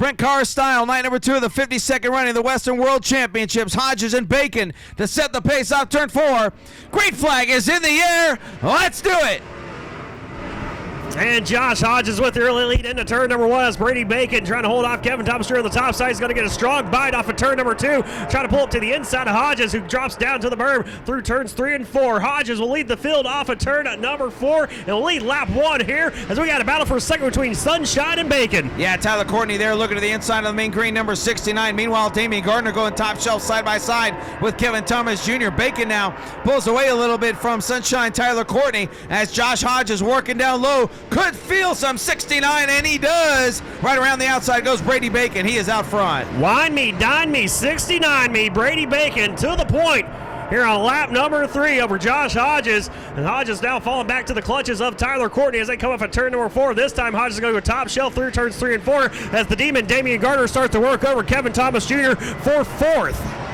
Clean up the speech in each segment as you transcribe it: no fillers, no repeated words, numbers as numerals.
Sprint car style, night number 2 of the 52nd running of the Western World Championships. Hodges and Bacon to set the pace off turn 4. Green flag is in the air. Let's do it. And Josh Hodges with the early lead into turn number 1 as Brady Bacon trying to hold off Kevin Thomas on the top side. He's going to get a strong bite off of turn number 2. Trying to pull up to the inside of Hodges, who drops down to the berm through turns 3 and 4. Hodges will lead the field off of turn number 4 and will lead lap 1 here as we got a battle for a second between Sunshine and Bacon. Yeah, Tyler Courtney there looking to the inside of the main green, number 69. Meanwhile, Damian Gardner going top shelf side by side with Kevin Thomas Jr. Bacon now pulls away a little bit from Sunshine Tyler Courtney as Josh Hodges working down low. Could feel some 69, and he does. Right around the outside goes Brady Bacon. He is out front. Wine me, dine me, 69 me. Brady Bacon to the point here on lap number 3 over Josh Hodges. And Hodges now falling back to the clutches of Tyler Courtney as they come off at turn number 4. This time Hodges is going to go top shelf through turns 3 and 4 as the Demon Damian Gardner starts to work over Kevin Thomas Jr. for 4th.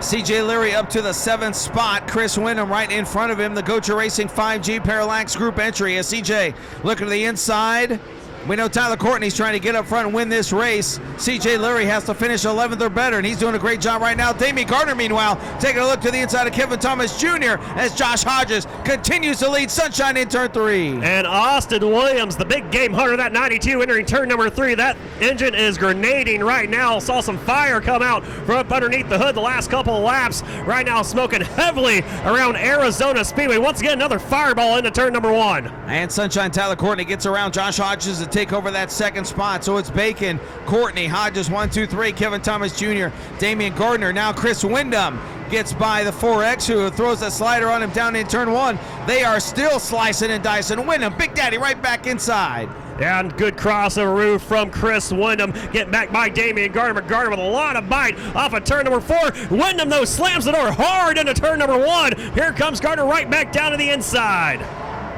CJ Leary up to the 7th spot. Chris Wyndham right in front of him. The Gocha Racing 5G Parallax Group entry as CJ looking to the inside. We know Tyler Courtney's trying to get up front and win this race. CJ Leary has to finish 11th or better, and he's doing a great job right now. Damian Gardner, meanwhile, taking a look to the inside of Kevin Thomas Jr. as Josh Hodges continues to lead Sunshine in turn 3. And Austin Williams, the big game hunter, that 92, entering turn number 3. That engine is grenading right now. Saw some fire come out from up underneath the hood the last couple of laps. Right now smoking heavily around Arizona Speedway. Once again, another fireball into turn number 1. And Sunshine Tyler Courtney gets around Josh Hodges to take over that 2nd spot. So it's Bacon, Courtney, Hodges, 1, 2, 3, Kevin Thomas Jr., Damian Gardner. Now Chris Wyndham gets by the 4X, who throws a slider on him down in turn 1. They are still slicing and dicing. Wyndham, Big Daddy right back inside. And good crossover move from Chris Wyndham. Getting back by Damian Gardner. Gardner with a lot of bite off of turn number 4. Wyndham, though, slams the door hard into turn number 1. Here comes Gardner right back down to the inside.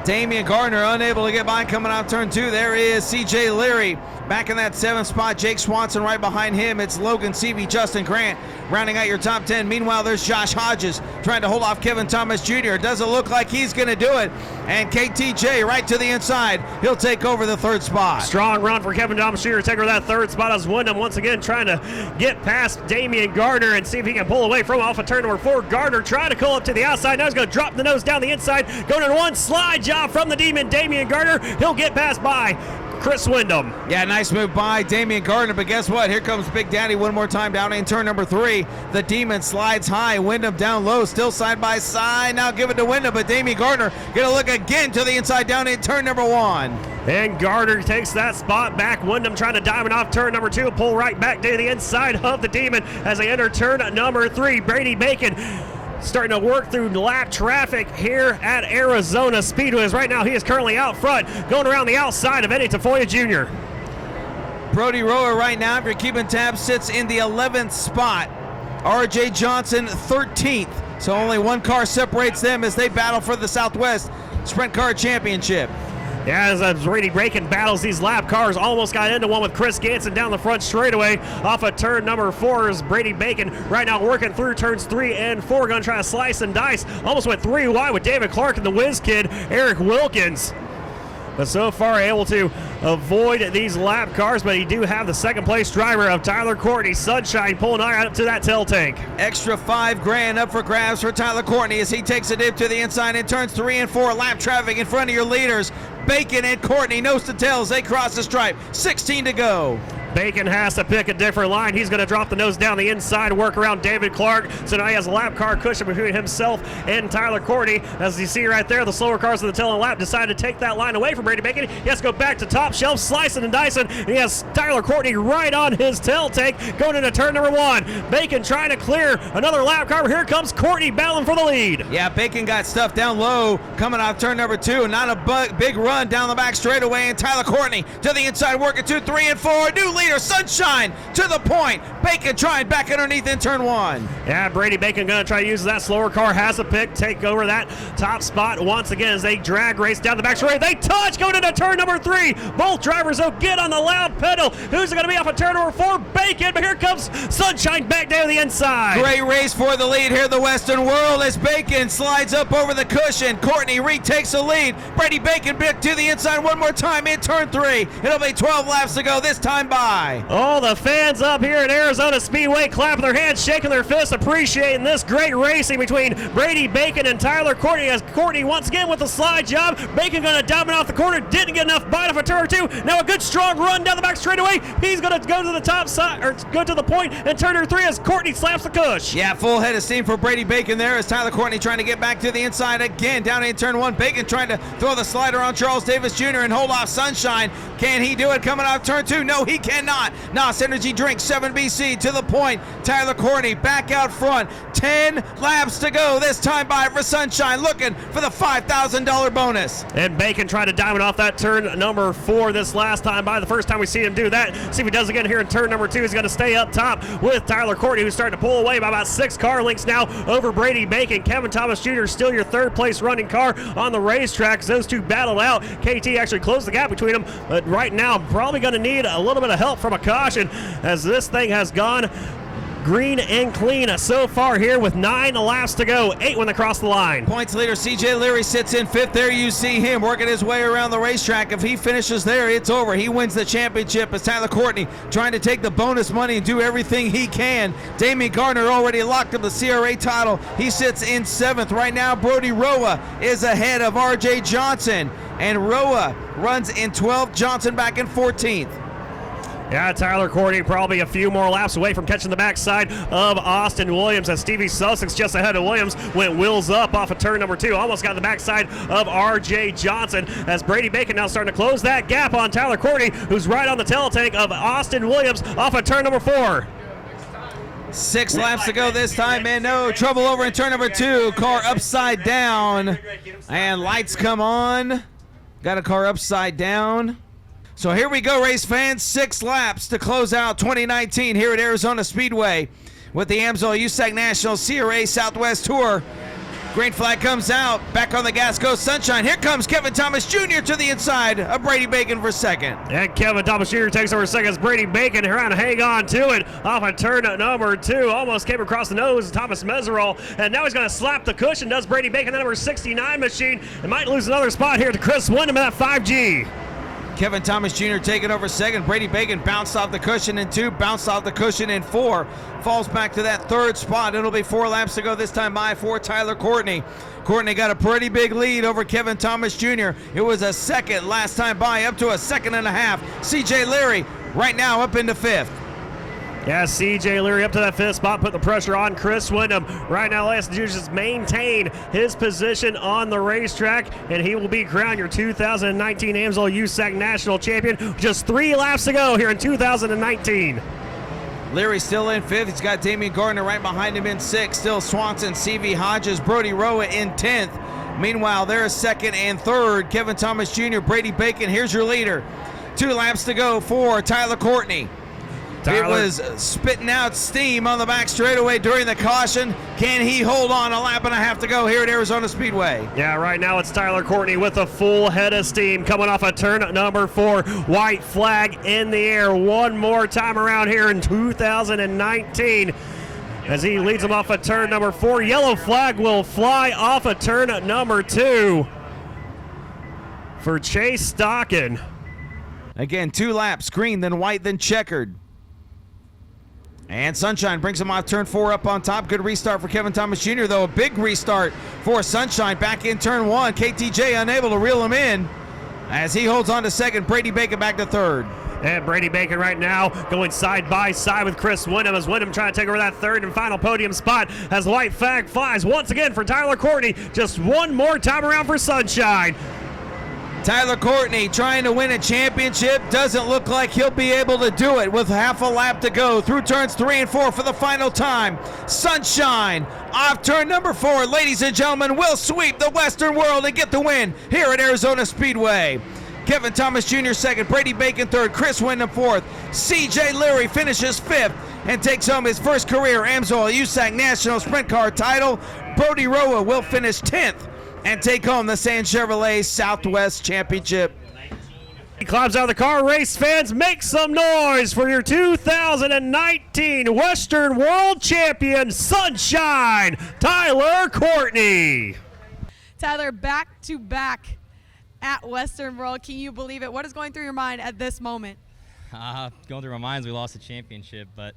Damian Gardner unable to get by coming out turn 2. There is CJ Leary back in that 7th spot. Jake Swanson right behind him. It's Logan Seavey, Justin Grant rounding out your top 10. Meanwhile, there's Josh Hodges trying to hold off Kevin Thomas Jr. Doesn't look like he's going to do it. And KTJ right to the inside. He'll take over the 3rd spot. Strong run for Kevin Thomas Jr. to take over that 3rd spot as Wyndham once again trying to get past Damian Gardner and see if he can pull away from off of turn number 4. Gardner trying to call up to the outside. Now he's going to drop the nose down the inside. Going to one slide job from the Demon Damian Gardner. He'll get past by Chris Wyndham. Yeah, nice move by Damian Gardner, but guess what? Here comes Big Daddy one more time down in turn number 3. The Demon slides high, Wyndham down low, still side by side. Now give it to Wyndham, but Damian Gardner gonna look again to the inside down in turn number 1. And Gardner takes that spot back. Wyndham trying to diamond off turn number 2, pull right back to the inside of the Demon as they enter turn number 3. Brady Bacon starting to work through lap traffic here at Arizona Speedway. Right now he is currently out front, going around the outside of Eddie Tafoya Jr. Brody Rower right now, if you're keeping tabs, sits in the 11th spot. RJ Johnson 13th. So only one car separates them as they battle for the Southwest Sprint Car Championship. Yeah, as Brady Bacon battles these lap cars, almost got into one with Chris Ganson down the front straightaway off of turn number 4 is Brady Bacon right now working through turns 3 and 4, going to try to slice and dice. Almost went 3 wide with David Clark and the Whiz Kid, Eric Wilkins. But so far able to avoid these lap cars, but he do have the 2nd place driver of Tyler Courtney, Sunshine, pulling iron up to that tail tank. Extra $5,000 up for grabs for Tyler Courtney as he takes a dip to the inside in turns 3 and 4. Lap traffic in front of your leaders. Bacon and Courtney nose to tails. They cross the stripe. 16 to go. Bacon has to pick a different line. He's going to drop the nose down the inside, work around David Clark. So now he has a lap car cushion between himself and Tyler Courtney. As you see right there, the slower cars of the tail end lap decided to take that line away from Brady Bacon. He has to go back to top shelf, slicing and dicing. And he has Tyler Courtney right on his tail tank going into turn number 1. Bacon trying to clear another lap car. Here comes Courtney battling for the lead. Yeah, Bacon got stuffed down low coming off turn number 2. Not a big run down the back straightaway. And Tyler Courtney to the inside, working 2, 3, and 4. New lead leader. Sunshine to the point. Bacon trying back underneath in turn 1. Yeah, Brady Bacon going to try to use that slower car. Has a pick, take over that top spot once again as they drag race down the back straight. They touch going into turn number 3. Both drivers, though, get on the loud pedal. Who's going to be off of turn number 4? Bacon, but here comes Sunshine back down the inside. Great race for the lead here, the Western World, as Bacon slides up over the cushion. Courtney retakes the lead. Brady Bacon back to the inside one more time in turn 3. It'll be 12 laps to go, this time by. All the fans up here at Arizona Speedway clapping their hands, shaking their fists, appreciating this great racing between Brady Bacon and Tyler Courtney, as Courtney once again with the slide job. Bacon going to dominate off the corner, didn't get enough bite off of turn 2. Now a good strong run down the back straightaway. He's going to go to the top side, or go to the point in turn number 3 as Courtney slaps the cush. Yeah, full head of steam for Brady Bacon there as Tyler Courtney trying to get back to the inside again down in turn 1. Bacon trying to throw the slider on Charles Davis Jr. and hold off Sunshine. Can he do it coming off turn 2? No, he cannot. NOS Energy Drink 7BC to the point. Tyler Courtney back out front. 10 laps to go this time by for Sunshine, looking for the $5,000 bonus. And Bacon tried to diamond off that turn number 4 this last time by. The first time we see him do that. See if he does again here in turn number 2. He's going to stay up top with Tyler Courtney, who's starting to pull away by about 6 car lengths now over Brady Bacon. Kevin Thomas Jr. still your third place running car on the racetrack as those two battled out. KT actually closed the gap between them, but right now probably going to need a little bit of help from a caution as this thing has gone green and clean so far here with 9 laps to go, 8 when they cross the line. Points leader CJ Leary sits in 5th. There you see him working his way around the racetrack. If he finishes there, it's over. He wins the championship as Tyler Courtney trying to take the bonus money and do everything he can. Damian Gardner already locked up the CRA title. He sits in 7th. Right now, Brody Roa is ahead of RJ Johnson, and Roa runs in 12th. Johnson back in 14th. Yeah, Tyler Courtney probably a few more laps away from catching the backside of Austin Williams as Stevie Sussex just ahead of Williams went wheels up off of turn number 2. Almost got the backside of RJ Johnson as Brady Bacon now starting to close that gap on Tyler Courtney, who's right on the tail tank of Austin Williams off of turn number 4. 6 laps to go this time, and no trouble over in turn number 2. Car upside down, and lights come on. Got a car upside down. So here we go, race fans. 6 laps to close out 2019 here at Arizona Speedway with the AMSOIL USAC National CRA Southwest Tour. Green flag comes out. Back on the gas goes Sunshine. Here comes Kevin Thomas Jr. to the inside of Brady Bacon for second. And Kevin Thomas Jr. takes over second as Brady Bacon trying to hang on to it off of turn number 2. Almost came across the nose of Thomas Meserol. And now he's going to slap the cushion. Does Brady Bacon, the number 69 machine. And might lose another spot here to Chris Wyndham at 5G. Kevin Thomas Jr. taking over second. Brady Bacon bounced off the cushion in 2, bounced off the cushion in 4. Falls back to that 3rd spot. It'll be 4 laps to go this time by for Tyler Courtney. Courtney got a pretty big lead over Kevin Thomas Jr. It was a second last time by, up to a second and a half. CJ Leary right now up into 5th. Yeah, CJ Leary up to that 5th spot, put the pressure on Chris Wyndham. Right now, last to do is just maintain his position on the racetrack, and he will be crowned your 2019 AMSOIL USAC National Champion. Just 3 laps to go here in 2019. Leary still in 5th. He's got Damian Gardner right behind him in 6th. Still Swanson, CV Hodges, Brody Roa in 10th. Meanwhile, there's 2nd and 3rd. Kevin Thomas Jr., Brady Bacon. Here's your leader. 2 laps to go for Tyler Courtney. It was spitting out steam on the back straightaway during the caution. Can he hold on? A lap and a half to go here at Arizona Speedway. Yeah, right now it's Tyler Courtney with a full head of steam coming off of turn number 4. White flag in the air one more time around here in 2019 as he leads him off of turn number 4. Yellow flag will fly off of turn number 2 for Chase Stockin. Again, 2 laps, green, then white, then checkered. And Sunshine brings him off turn 4 up on top. Good restart for Kevin Thomas Jr., though. A big restart for Sunshine back in turn 1. KTJ unable to reel him in as he holds on to second. Brady Bacon back to 3rd. And Brady Bacon right now going side by side with Chris Wyndham as Wyndham trying to take over that 3rd and final podium spot as the white flag flies once again for Tyler Courtney. Just one more time around for Sunshine. Tyler Courtney trying to win a championship. Doesn't look like he'll be able to do it with half a lap to go through turns 3 and 4 for the final time. Sunshine off turn number 4, ladies and gentlemen, will sweep the Western World and get the win here at Arizona Speedway. Kevin Thomas Jr. second, Brady Bacon third, Chris Wyndham fourth. CJ Leary finishes fifth and takes home his first career AMSOIL USAC National Sprint Car title. Brody Roa will finish 10th and take home the San Chevrolet Southwest Championship. He climbs out of the car. Race fans, make some noise for your 2019 Western World Champion, Sunshine, Tyler Courtney. Tyler, back to back at Western World. Can you believe it? What is going through your mind at this moment? Going through my mind is we lost the championship, but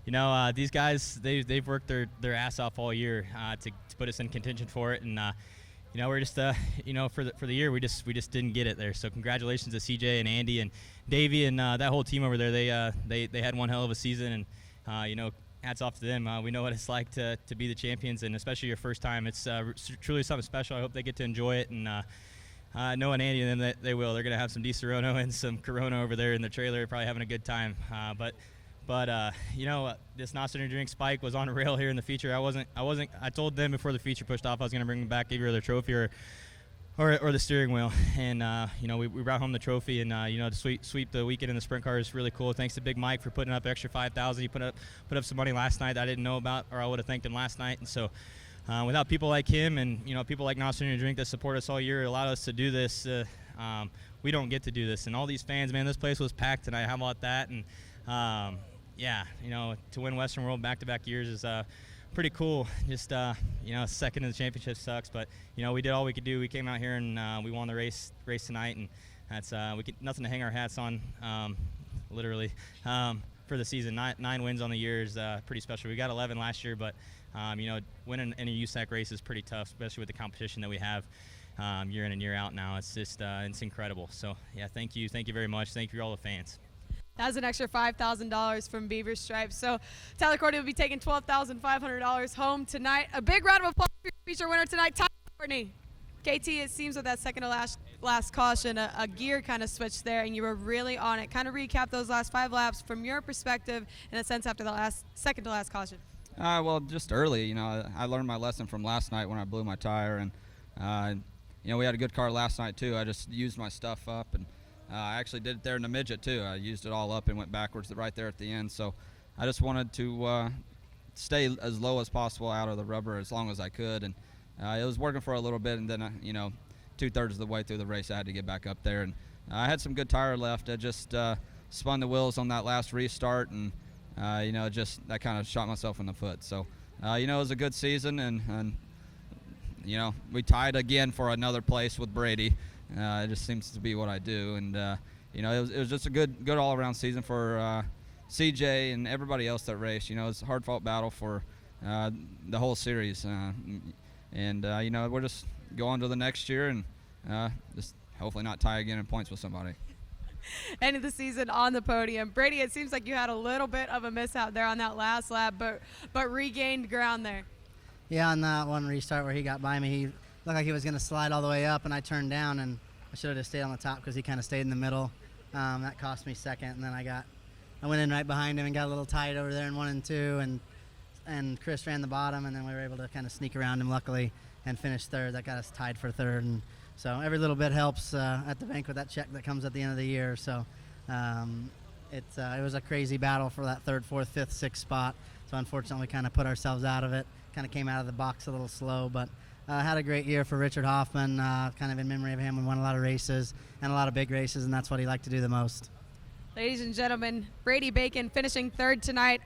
you know, these guys, they've worked their ass off all year to put us in contention for it, and you know, we're just you know, for the year we just didn't get it there. So congratulations to CJ and Andy and Davey and that whole team over there. They had one hell of a season, and you know, hats off to them. We know what it's like to be the champions, and especially your first time. It's truly something special. I hope they get to enjoy it, and knowing Andy and them, they will. They're gonna have some Di Serono and some Corona over there in the trailer, probably having a good time. But you know, this Not Energy Drink Spike was on a rail here in the feature. I told them before the feature pushed off I was going to bring them back either their trophy or the steering wheel. And you know, we brought home the trophy, and you know, to sweep the weekend in the sprint car is really cool. Thanks to Big Mike for putting up extra $5,000. He put up some money last night that I didn't know about, or I would have thanked him last night. And so without people like him and you know, people like Not Energy Drink that support us all year, allowed us to do this. We don't get to do this, and all these fans, man, this place was packed tonight. How about that? And yeah, you know, to win Western World back-to-back years is pretty cool. Just, you know, second in the championship sucks, but, you know, we did all we could do. We came out here and we won the race tonight, and that's nothing to hang our hats on, literally, for the season. Nine wins on the year is pretty special. We got 11 last year, but, you know, winning any USAC race is pretty tough, especially with the competition that we have year in and year out now. It's just it's incredible. So, yeah, thank you very much. Thank you to all the fans. That's an extra $5,000 from Beaver Stripes. So Tyler Courtney will be taking $12,500 home tonight. A big round of applause for your feature winner tonight, Tyler Courtney. KT, it seems with that second to last caution, a gear kind of switched there, and you were really on it. Kind of recap those last 5 laps from your perspective, in a sense, after the second to last caution. Well, just early, you know, I learned my lesson from last night when I blew my tire, and you know, we had a good car last night too. I just used my stuff up, and I actually did it there in the midget too. I used it all up and went backwards right there at the end. So I just wanted to stay as low as possible out of the rubber as long as I could, and it was working for a little bit. And then you know, 2/3 of the way through the race, I had to get back up there, and I had some good tire left. I just spun the wheels on that last restart, and you know, just that kind of shot myself in the foot. So you know, it was a good season, and you know, we tied again for another place with Brady. It just seems to be what I do, and you know, it was just a good all-around season for CJ and everybody else that raced. You know, it's a hard-fought battle for the whole series, and you know, we're just going to the next year and just hopefully not tie again in points with somebody. End of the season on the podium. Brady, it seems like you had a little bit of a mishap there on that last lap, but regained ground there. Yeah, on that one restart where he got by me, he looked like he was going to slide all the way up, and I turned down, and I should have just stayed on the top because he kind of stayed in the middle. That cost me second, and then I went in right behind him and got a little tight over there in 1 and 2, and Chris ran the bottom, and then we were able to kind of sneak around him luckily and finish third. That got us tied for third, and so every little bit helps at the bank with that check that comes at the end of the year. So it was a crazy battle for that third, fourth, fifth, sixth spot. So unfortunately, we kind of put ourselves out of it. Kind of came out of the box a little slow, but had a great year for Richard Hoffman. Kind of in memory of him, we won a lot of races and a lot of big races, and that's what he liked to do the most. Ladies and gentlemen, Brady Bacon finishing third tonight.